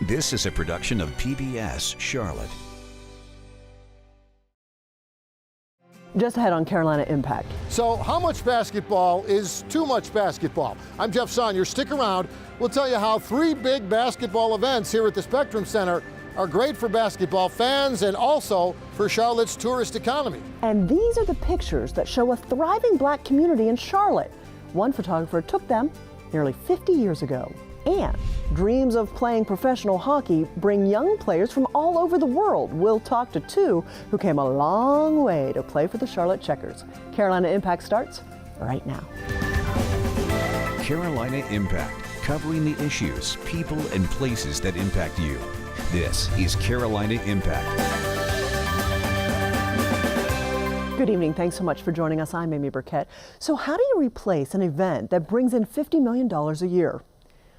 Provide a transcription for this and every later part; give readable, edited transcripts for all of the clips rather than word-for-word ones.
This is a production of PBS Charlotte. Just ahead on Carolina Impact. So how much basketball is too much basketball? I'm Jeff Sonyer. Stick around. We'll tell you how 3 big basketball events here at the Spectrum Center are great for basketball fans and also for Charlotte's tourist economy. And these are the pictures that show a thriving black community in Charlotte. One photographer took them nearly 50 years ago. And dreams of playing professional hockey bring young players from all over the world. We'll talk to 2 who came a long way to play for the Charlotte Checkers. Carolina Impact starts right now. Carolina Impact, covering the issues, people, and places that impact you. This is Carolina Impact. Good evening. Thanks so much for joining us. I'm Amy Burkett. So how do you replace an event that brings in $50 million a year?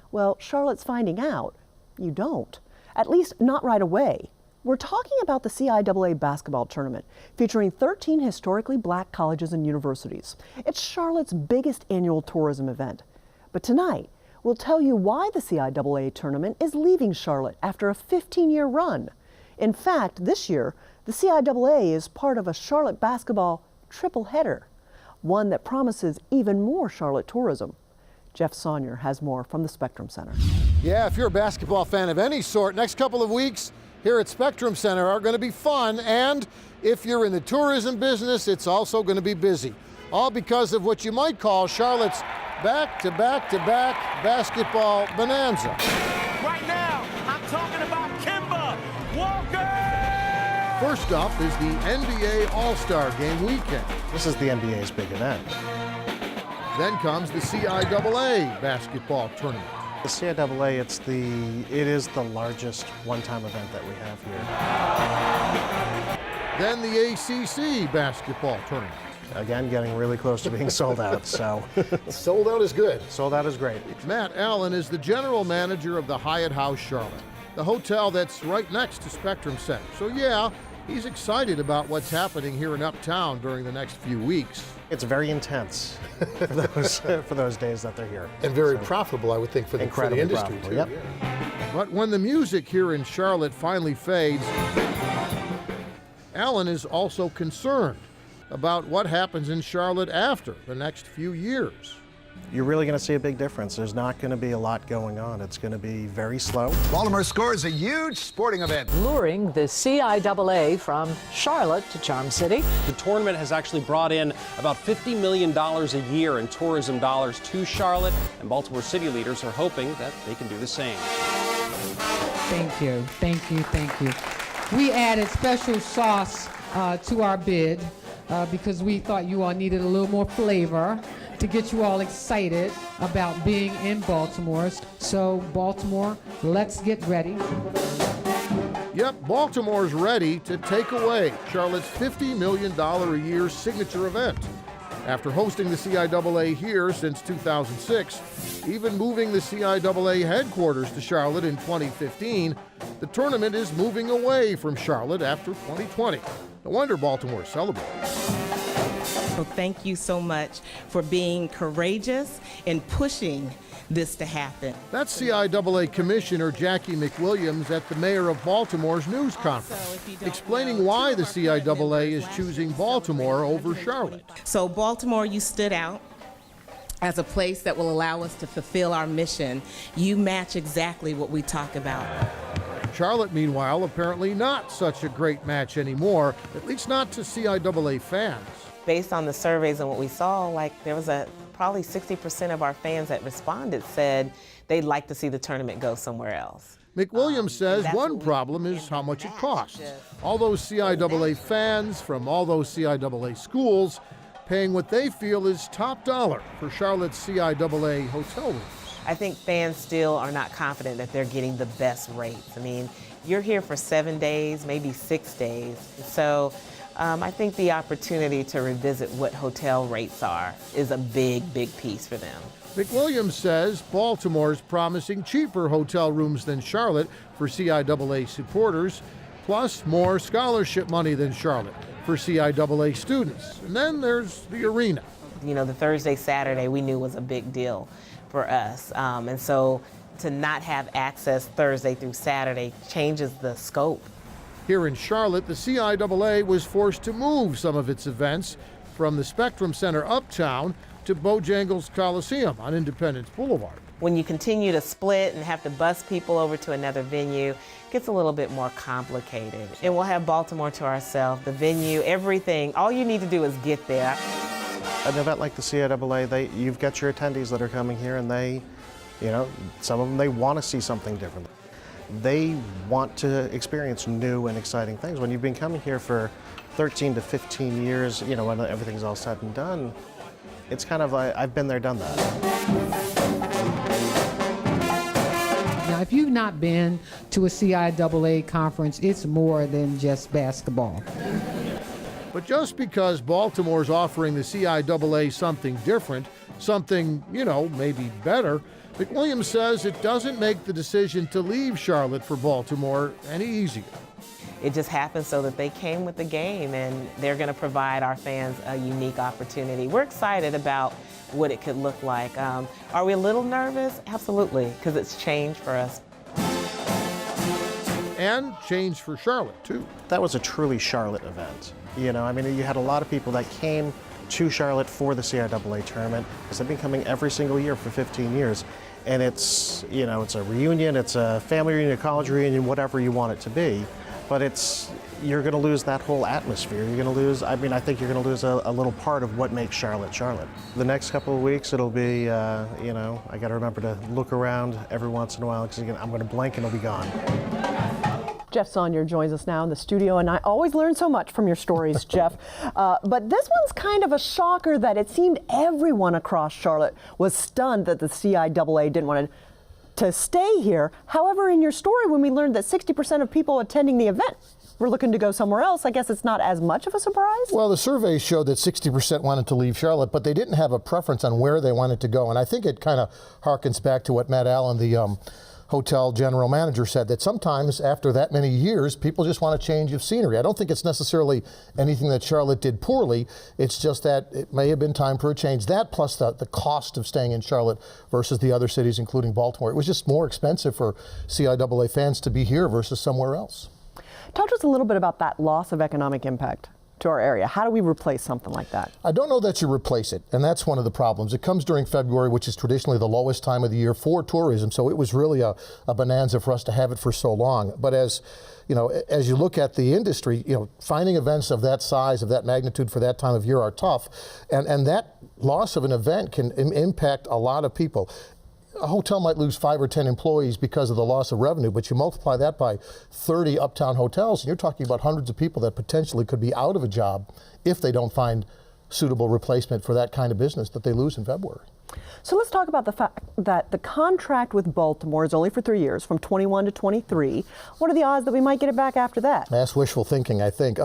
Well, Charlotte's finding out you don't, at least not right away. We're talking about the CIAA basketball tournament featuring 13 historically black colleges and universities. It's Charlotte's biggest annual tourism event. But tonight, we'll tell you why the CIAA tournament is leaving Charlotte after a 15-year run. In fact, this year, the CIAA is part of a Charlotte basketball triple header, one that promises even more Charlotte tourism. Jeff Sonyer has more from the Spectrum Center. Yeah, if you're a basketball fan of any sort, next couple of weeks here at Spectrum Center are going to be fun. And if you're in the tourism business, it's also going to be busy. All because of what you might call Charlotte's back-to-back-to-back basketball bonanza. Right now, I'm talking about Kemba Walker! First up is the NBA All-Star Game weekend. This is the NBA's big event. Then comes the CIAA basketball tournament. The CIAA, it is the largest one-time event that we have here. Then the ACC basketball tournament. Again, getting really close to being sold out, so. Sold out is good. Sold out is great. Matt Allen is the general manager of the Hyatt House Charlotte, the hotel that's right next to Spectrum Center. So yeah, he's excited about what's happening here in Uptown during the next few weeks. It's very intense for those days that they're here. And very profitable, I would think, for the industry, too. Yep. Yeah. But when the music here in Charlotte finally fades, Allen is also concerned about what happens in Charlotte after the next few years. You're really going to see a big difference. There's not going to be a lot going on. It's going to be very slow. Baltimore scores a huge sporting event, luring the CIAA from Charlotte to Charm City. The tournament has actually brought in about $50 million a year in tourism dollars to Charlotte, and Baltimore city leaders are hoping that they can do the same. Thank you, thank you, thank you. We added special sauce to our bid because we thought you all needed a little more flavor to get you all excited about being in Baltimore. So Baltimore, let's get ready. Yep, Baltimore's ready to take away Charlotte's $50 million a year signature event. After hosting the CIAA here since 2006, even moving the CIAA headquarters to Charlotte in 2015, the tournament is moving away from Charlotte after 2020. No wonder Baltimore celebrates. So thank you so much for being courageous and pushing this to happen. That's CIAA Commissioner Jackie McWilliams at the Mayor of Baltimore's news conference, explaining why the CIAA is choosing Baltimore over Charlotte. So Baltimore, you stood out as a place that will allow us to fulfill our mission. You match exactly what we talk about. Charlotte, meanwhile, apparently not such a great match anymore, at least not to CIAA fans. Based on the surveys and what we saw, there was probably 60% of our fans that responded said they'd like to see the tournament go somewhere else. McWilliams says one problem is how much it costs. All those CIAA fans from all those CIAA schools paying what they feel is top dollar for Charlotte's CIAA hotel rooms. I think fans still are not confident that they're getting the best rates. I mean, you're here for 7 days, maybe 6 days. So I think the opportunity to revisit what hotel rates are is a big, big piece for them. McWilliams says Baltimore's promising cheaper hotel rooms than Charlotte for CIAA supporters, plus more scholarship money than Charlotte for CIAA students. And then there's the arena. You know, the Thursday, Saturday we knew was a big deal for us. And so To not have access Thursday through Saturday changes the scope. Here in Charlotte, the CIAA was forced to move some of its events from the Spectrum Center uptown to Bojangles Coliseum on Independence Boulevard. When you continue to split and have to bus people over to another venue, it gets a little bit more complicated. And we'll have Baltimore to ourselves, the venue, everything. All you need to do is get there. An event like the CIAA, you've got your attendees that are coming here, and some of them, they want to see something different. They want to experience new and exciting things. When you've been coming here for 13 to 15 years, when everything's all said and done, it's kind of like, I've been there, done that. Now, if you've not been to a CIAA conference, it's more than just basketball. But just because Baltimore's offering the CIAA something different, something, maybe better, McWilliams says it doesn't make the decision to leave Charlotte for Baltimore any easier. It just happened so that they came with the game, and they're going to provide our fans a unique opportunity. We're excited about what it could look like. Are we a little nervous? Absolutely, because it's change for us. And change for Charlotte, too. That was a truly Charlotte event. You had a lot of people that came to Charlotte for the CIAA tournament because they've been coming every single year for 15 years. And it's a reunion, it's a family reunion, a college reunion, whatever you want it to be. But you're going to lose that whole atmosphere. You're going to lose, I think you're going to lose a little part of what makes Charlotte, Charlotte. The next couple of weeks, it'll be, I got to remember to look around every once in a while because I'm going to blink and it'll be gone. Jeff Saunier joins us now in the studio, and I always learn so much from your stories, Jeff. But this one's kind of a shocker that it seemed everyone across Charlotte was stunned that the CIAA didn't want to stay here. However, in your story, when we learned that 60% of people attending the event were looking to go somewhere else, I guess it's not as much of a surprise? Well, the survey showed that 60% wanted to leave Charlotte, but they didn't have a preference on where they wanted to go. And I think it kind of harkens back to what Matt Allen, the hotel general manager, said, that sometimes after that many years, people just want a change of scenery. I don't think it's necessarily anything that Charlotte did poorly. It's just that it may have been time for a change. That plus the cost of staying in Charlotte versus the other cities, including Baltimore. It was just more expensive for CIAA fans to be here versus somewhere else. Talk to us a little bit about that loss of economic impact to our area. How do we replace something like that? I don't know that you replace it, and that's one of the problems. It comes during February, which is traditionally the lowest time of the year for tourism, so it was really a bonanza for us to have it for so long. But as you look at the industry, finding events of that size, of that magnitude for that time of year are tough, and that loss of an event can impact a lot of people. A hotel might lose 5 or 10 employees because of the loss of revenue, but you multiply that by 30 uptown hotels, and you're talking about hundreds of people that potentially could be out of a job if they don't find suitable replacement for that kind of business that they lose in February. So let's talk about the fact that the contract with Baltimore is only for 3 years, from 21 to 23. What are the odds that we might get it back after that? That's wishful thinking, I think.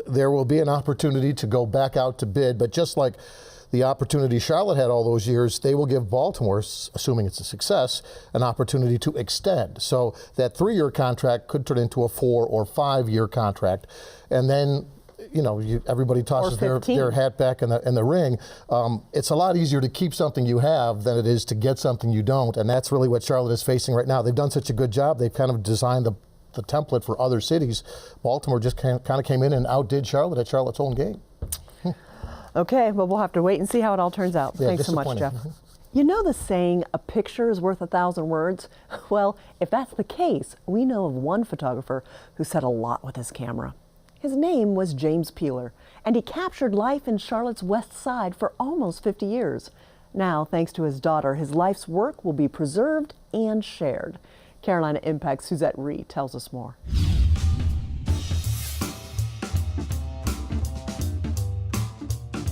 There will be an opportunity to go back out to bid, but just like the opportunity Charlotte had all those years, they will give Baltimore, assuming it's a success, an opportunity to extend. So that 3-year contract could turn into a 4 or 5-year contract. And then, everybody tosses their hat back in the ring. It's a lot easier to keep something you have than it is to get something you don't. And that's really what Charlotte is facing right now. They've done such a good job. They've kind of designed the template for other cities. Baltimore just kind of came in and outdid Charlotte at Charlotte's own game. Okay, well, we'll have to wait and see how it all turns out. Yeah, thanks so much, Jeff. You know the saying, a picture is worth 1,000 words? Well, if that's the case, we know of one photographer who said a lot with his camera. His name was James Peeler, and he captured life in Charlotte's West Side for almost 50 years. Now, thanks to his daughter, his life's work will be preserved and shared. Carolina Impact's Suzette Ree tells us more.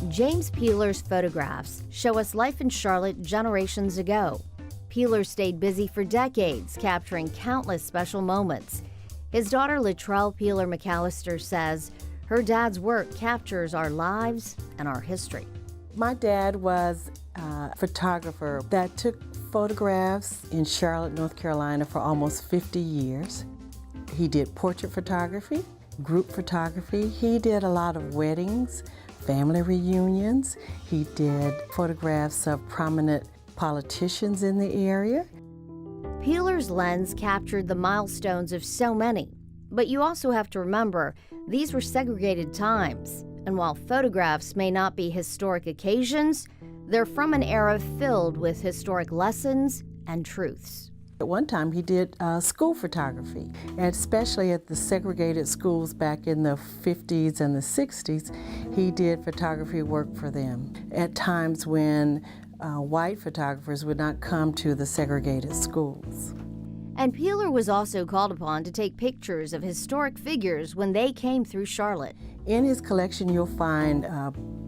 James Peeler's photographs show us life in Charlotte generations ago. Peeler stayed busy for decades, capturing countless special moments. His daughter Latrell Peeler McAllister says her dad's work captures our lives and our history. My dad was a photographer that took photographs in Charlotte, North Carolina for almost 50 years. He did portrait photography, group photography. He did a lot of weddings, family reunions. He did photographs of prominent politicians in the area. Peeler's lens captured the milestones of so many, but you also have to remember these were segregated times, and while photographs may not be historic occasions, they're from an era filled with historic lessons and truths. At one time he did school photography, and especially at the segregated schools back in the 50s and the 60s, he did photography work for them. At times when white photographers would not come to the segregated schools. And Peeler was also called upon to take pictures of historic figures when they came through Charlotte. In his collection, you'll find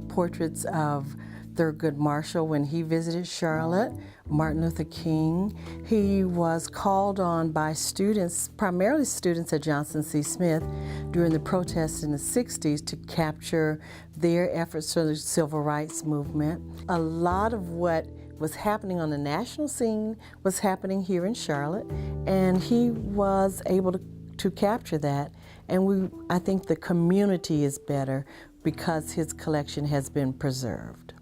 portraits of Thurgood Marshall when he visited Charlotte, Martin Luther King. He was called on by students, primarily students at Johnson C. Smith, during the protests in the 60s to capture their efforts for the civil rights movement. A lot of what was happening on the national scene was happening here in Charlotte, and he was able to capture that. And I think the community is better because his collection has been preserved.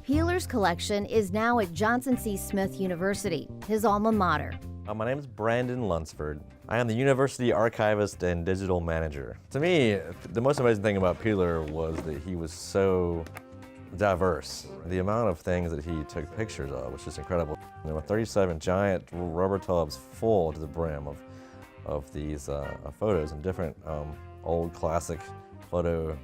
Peeler's collection is now at Johnson C. Smith University, his alma mater. My name is Brandon Lunsford. I am the University Archivist and Digital Manager. To me, the most amazing thing about Peeler was that he was so diverse. The amount of things that he took pictures of was just incredible. There were 37 giant rubber tubs full to the brim of these photos in different old classic photo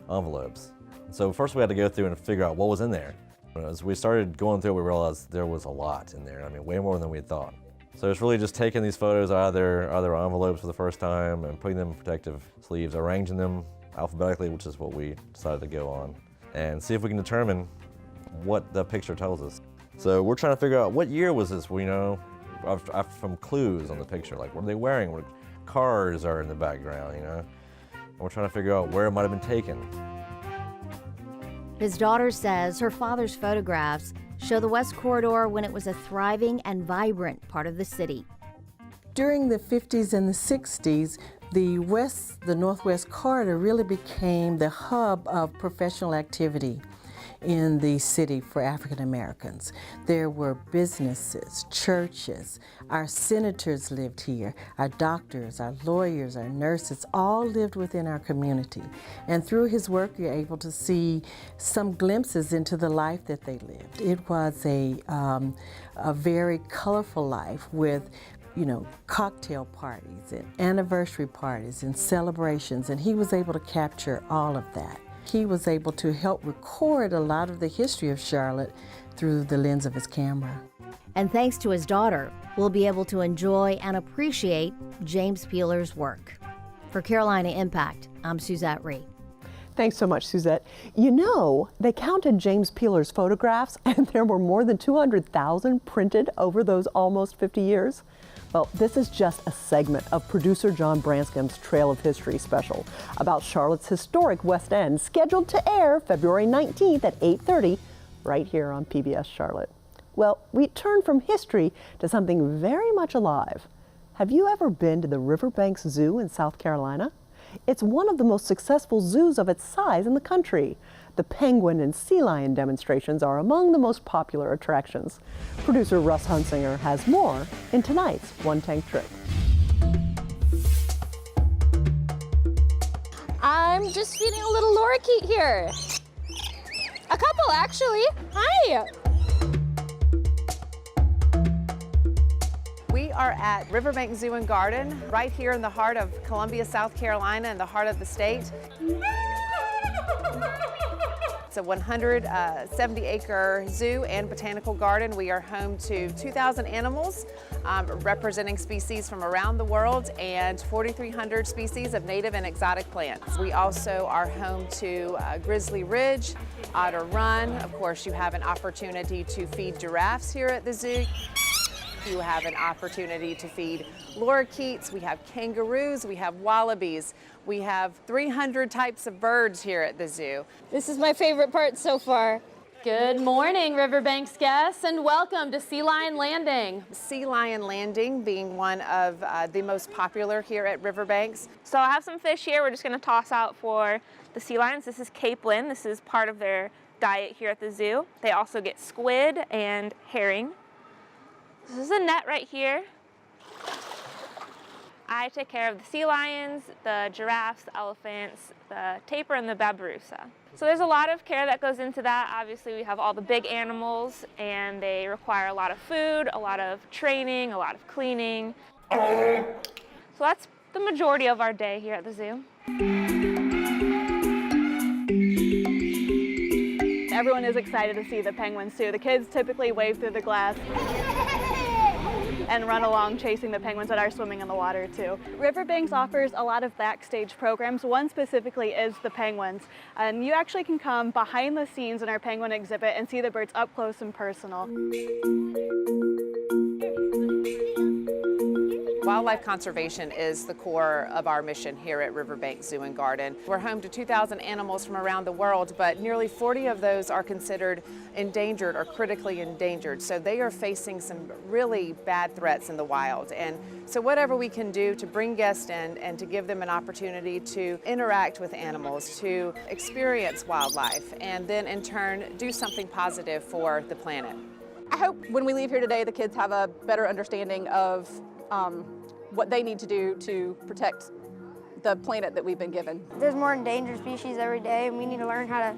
envelopes. So first we had to go through and figure out what was in there. As we started going through, we realized there was a lot in there. I mean, way more than we had thought. So it's really just taking these photos out of their envelopes for the first time and putting them in protective sleeves, arranging them alphabetically, which is what we decided to go on, and see if we can determine what the picture tells us. So we're trying to figure out what year was this, from clues on the picture, like what are they wearing, what cars are in the background, and we're trying to figure out where it might have been taken. His daughter says her father's photographs show the West Corridor when it was a thriving and vibrant part of the city. During the 50s and the 60s, the Northwest Corridor really became the hub of professional activity in the city for African Americans. There were businesses, churches, our senators lived here, our doctors, our lawyers, our nurses, all lived within our community. And through his work, you're able to see some glimpses into the life that they lived. It was a very colorful life with cocktail parties and anniversary parties and celebrations, and he was able to capture all of that. He was able to help record a lot of the history of Charlotte through the lens of his camera. And thanks to his daughter, we'll be able to enjoy and appreciate James Peeler's work. For Carolina Impact, I'm Suzette Ree. Thanks so much, Suzette. They counted James Peeler's photographs, and there were more than 200,000 printed over those almost 50 years. Well, this is just a segment of producer John Branscom's Trail of History special about Charlotte's historic West End, scheduled to air February 19th at 8:30 right here on PBS Charlotte. Well, we turn from history to something very much alive. Have you ever been to the Riverbanks Zoo in South Carolina? It's one of the most successful zoos of its size in the country. The penguin and sea lion demonstrations are among the most popular attractions. Producer Russ Hunsinger has more in tonight's One Tank Trip. I'm just feeding a little lorikeet here. A couple, actually. Hi. We are at Riverbanks Zoo and Garden, right here in the heart of Columbia, South Carolina, in the heart of the state. It's a 170-acre zoo and botanical garden. We are home to 2,000 animals representing species from around the world and 4,300 species of native and exotic plants. We also are home to Grizzly Ridge, Otter Run. Of course, you have an opportunity to feed giraffes here at the zoo. You have an opportunity to feed lorikeets, we have kangaroos, we have wallabies, we have 300 types of birds here at the zoo. This is my favorite part so far. Good morning, Riverbanks guests, and welcome to Sea Lion Landing. Sea Lion Landing being one of the most popular here at Riverbanks. So I have some fish here we're just going to toss out for the sea lions. This is Cape Lynn. This is part of their diet here at the zoo. They also get squid and herring. This is a net right here. I take care of the sea lions, the giraffes, the elephants, the tapir, and the babirusa. So there's a lot of care that goes into that. Obviously, we have all the big animals, and they require a lot of food, a lot of training, a lot of cleaning. So that's the majority of our day here at the zoo. Everyone is excited to see the penguins too. The kids typically wave through the glass and run along chasing the penguins that are swimming in the water too. Riverbanks offers a lot of backstage programs. One specifically is the penguins. And you actually can come behind the scenes in our penguin exhibit and see the birds up close and personal. Wildlife conservation is the core of our mission here at Riverbanks Zoo and Garden. We're home to 2,000 animals from around the world, but nearly 40 of those are considered endangered or critically endangered. So they are facing some really bad threats in the wild. And so whatever we can do to bring guests in and to give them an opportunity to interact with animals, to experience wildlife, and then in turn do something positive for the planet. I hope when we leave here today, the kids have a better understanding of what they need to do to protect the planet that we've been given. There's more endangered species every day, and we need to learn how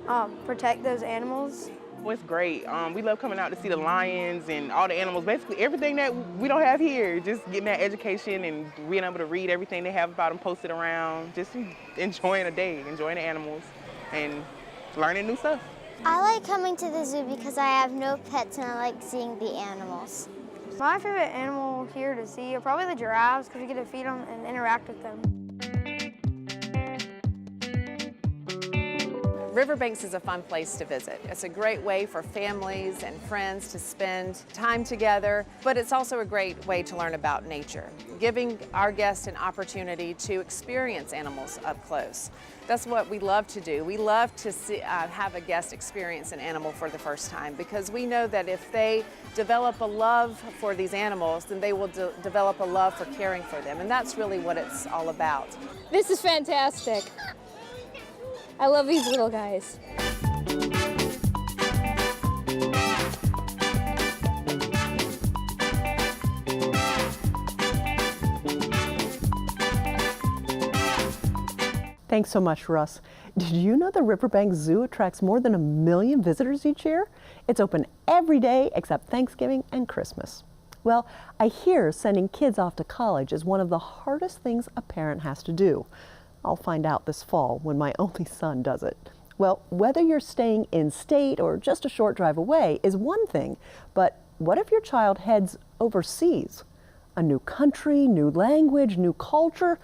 to protect those animals. Well, it's great. We love coming out to see the lions and all the animals, basically everything that we don't have here. Just getting that education and being able to read everything they have about them posted around, just enjoying a day, enjoying the animals and learning new stuff. I like coming to the zoo because I have no pets and I like seeing the animals. My favorite animal here to see are probably the giraffes because we get to feed them and interact with them. Riverbanks is a fun place to visit. It's a great way for families and friends to spend time together, but it's also a great way to learn about nature, giving our guests an opportunity to experience animals up close. That's what we love to do. We love to have a guest experience an animal for the first time because we know that if they develop a love for these animals, then they will develop a love for caring for them, and that's really what it's all about. This is fantastic. I love these little guys. Thanks so much, Russ. Did you know the Riverbanks Zoo attracts more than 1 million visitors each year? It's open every day except Thanksgiving and Christmas. Well, I hear sending kids off to college is one of the hardest things a parent has to do. I'll find out this fall when my only son does it. Well, whether you're staying in state or just a short drive away is one thing, but what if your child heads overseas? A new country, new language, new culture?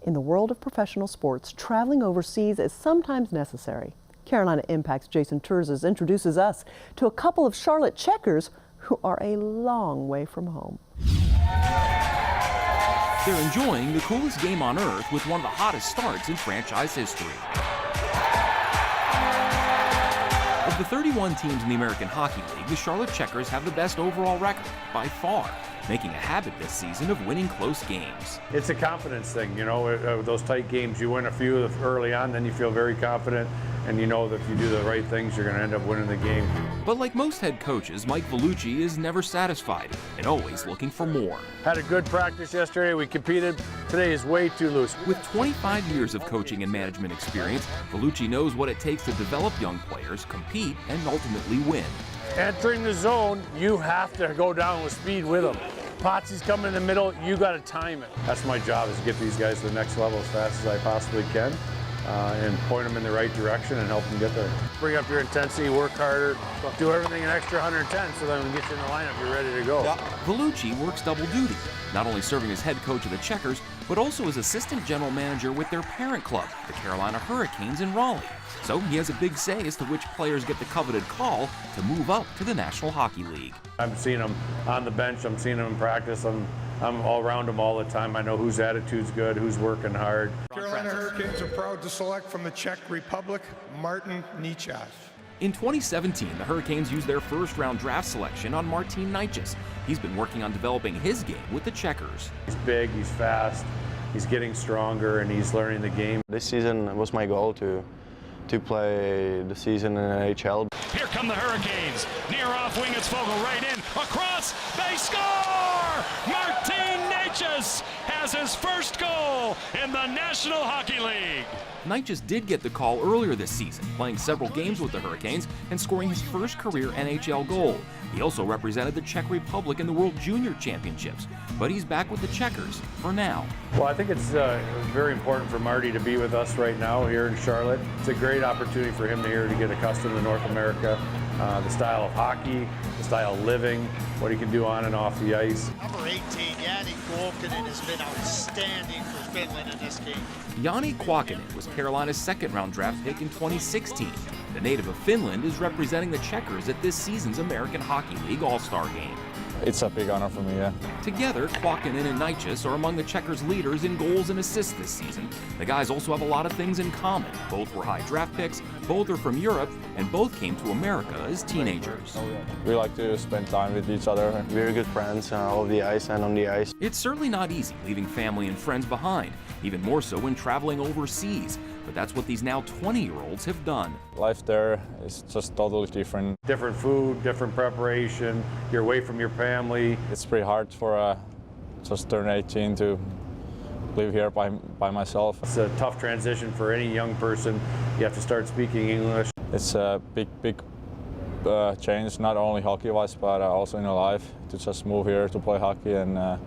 In the world of professional sports, traveling overseas is sometimes necessary. Carolina Impact's Jason Terzes introduces us to a couple of Charlotte Checkers who are a long way from home. They're enjoying the coolest game on earth with one of the hottest starts in franchise history. Of the 31 teams in the American Hockey League, the Charlotte Checkers have the best overall record by far, making a habit this season of winning close games. It's a confidence thing, you know, those tight games, you win a few early on, then you feel very confident, and you know that if you do the right things, you're going to end up winning the game. But like most head coaches, Mike Vellucci is never satisfied and always looking for more. Had a good practice yesterday, we competed. Today is way too loose. With 25 years of coaching and management experience, Vellucci knows what it takes to develop young players, compete, and ultimately win. Entering the zone, you have to go down with speed with them. Potsy's coming in the middle, you got to time it. That's my job, is to get these guys to the next level as fast as I possibly can. And point them in the right direction and help them get there. Bring up your intensity, work harder, do everything an extra 110 so that when we get you in the lineup, you're ready to go. Vellucci works double duty, not only serving as head coach of the Checkers, but also as assistant general manager with their parent club, the Carolina Hurricanes in Raleigh. So he has a big say as to which players get the coveted call to move up to the National Hockey League. I'm seeing them on the bench, I'm seeing them in practice, I'm all around them all the time. I know whose attitude's good, who's working hard. Carolina Hurricanes are proud to select from the Czech Republic, Martin Necas. In 2017, the Hurricanes used their first-round draft selection on Martin Necas. He's been working on developing his game with the Checkers. He's big, he's fast, he's getting stronger, and he's learning the game. This season was my goal to to play the season in NHL. Here come the Hurricanes. Near off wing, it's Vogel right in. Across, they score! Martin Necas has his first goal in the National Hockey League. Necas did get the call earlier this season, playing several games with the Hurricanes and scoring his first career NHL goal. He also represented the Czech Republic in the World Junior Championships, but he's back with the Checkers for now. Well, I think it's very important for Marty to be with us right now here in Charlotte. It's a great opportunity for him to get accustomed to North America, the style of hockey, the style of living, what he can do on and off the ice. Number 18, Jani Kuokkanen, has been outstanding for Finland in this game. Jani Kuokkanen was Carolina's second-round draft pick in 2016. The native of Finland is representing the Checkers at this season's American Hockey League All-Star Game. It's a big honor for me, yeah. Together, Kuokkanen and Necas are among the Checkers' leaders in goals and assists this season. The guys also have a lot of things in common. Both were high draft picks, both are from Europe, and both came to America as teenagers. We like to spend time with each other. Very good friends off the ice and on the ice. It's certainly not easy leaving family and friends behind, even more so when traveling overseas. But that's what these now 20-year-olds have done. Life there is just totally different. Different food, different preparation, you're away from your family. It's pretty hard for just turned 18 to live here by myself. It's a tough transition for any young person. You have to start speaking English. It's a big change, not only hockey-wise, but also in your life, to just move here to play hockey and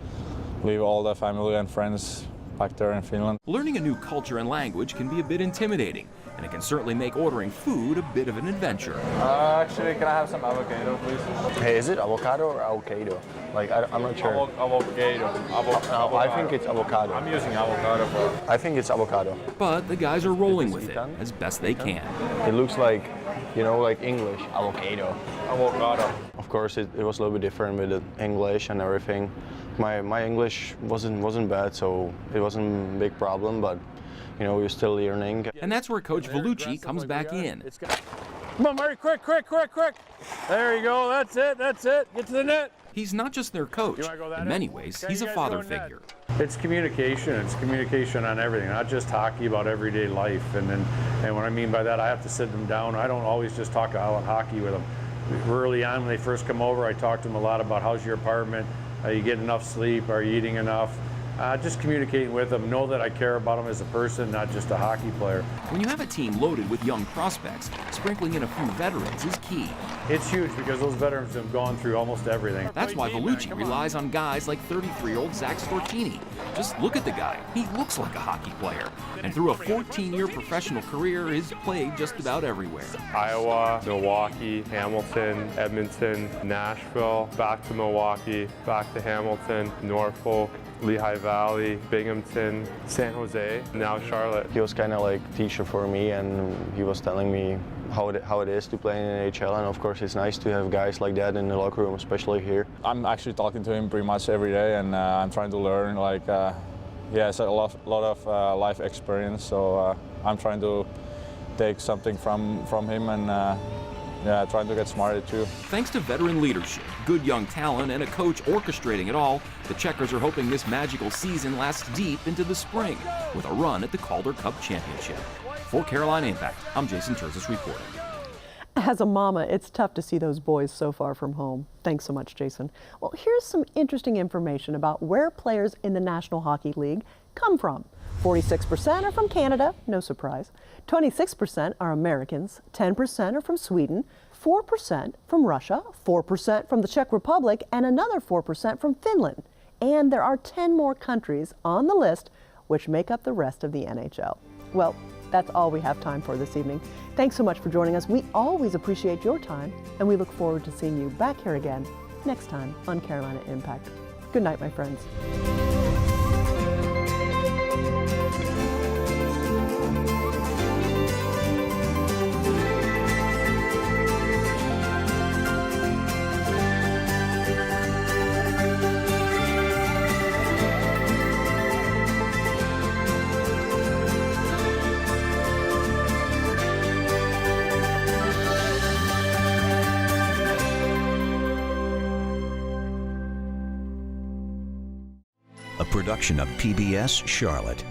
leave all the family and friends back there in Finland. Learning a new culture and language can be a bit intimidating, and it can certainly make ordering food a bit of an adventure. Actually, can I have some avocado, please? Hey, is it avocado or avocado? Like, I'm not sure. Avocado. I think it's avocado. I'm using avocado. I think it's avocado. But the guys are rolling with it as best they can. It looks like, like English, avocado. Avocado. Of course, it was a little bit different with the English and everything. My English wasn't bad, so it wasn't a big problem, but we were still learning. And that's where Coach Vellucci comes back in. Come on, Marty, quick. There you go, that's it, get to the net. He's not just their coach. In many ways, he's a father figure. It's communication on everything, not just hockey, about everyday life. And what I mean by that, I have to sit them down. I don't always just talk about hockey with them. Early on, when they first come over, I talk to them a lot about how's your apartment, you get enough sleep, are you eating enough? Just communicating with them, know that I care about them as a person, not just a hockey player. When you have a team loaded with young prospects, sprinkling in a few veterans is key. It's huge because those veterans have gone through almost everything. That's why Vellucci relies on guys like 33-year-old Zach Stortini. Just look at the guy. He looks like a hockey player. And through a 14-year professional career, he's played just about everywhere. Iowa, Milwaukee, Hamilton, Edmonton, Nashville, back to Milwaukee, back to Hamilton, Norfolk, Lehigh Valley, Binghamton, San Jose, now Charlotte. He was kind of like teacher for me, and he was telling me how it is to play in the NHL, and of course it's nice to have guys like that in the locker room, especially here. I'm actually talking to him pretty much every day, and I'm trying to learn. He has a lot of life experience, so I'm trying to take something from him and trying to get smarter too. Thanks to veteran leadership, good young talent, and a coach orchestrating it all, the Checkers are hoping this magical season lasts deep into the spring with a run at the Calder Cup Championship. For Carolina Impact, I'm Jason Terzis reporting. As a mama, it's tough to see those boys so far from home. Thanks so much, Jason. Well, here's some interesting information about where players in the National Hockey League come from. 46% are from Canada, no surprise. 26% are Americans, 10% are from Sweden, 4% from Russia, 4% from the Czech Republic, and another 4% from Finland. And there are 10 more countries on the list which make up the rest of the NHL. Well, that's all we have time for this evening. Thanks so much for joining us. We always appreciate your time, and we look forward to seeing you back here again next time on Carolina Impact. Good night, my friends. Production of PBS Charlotte.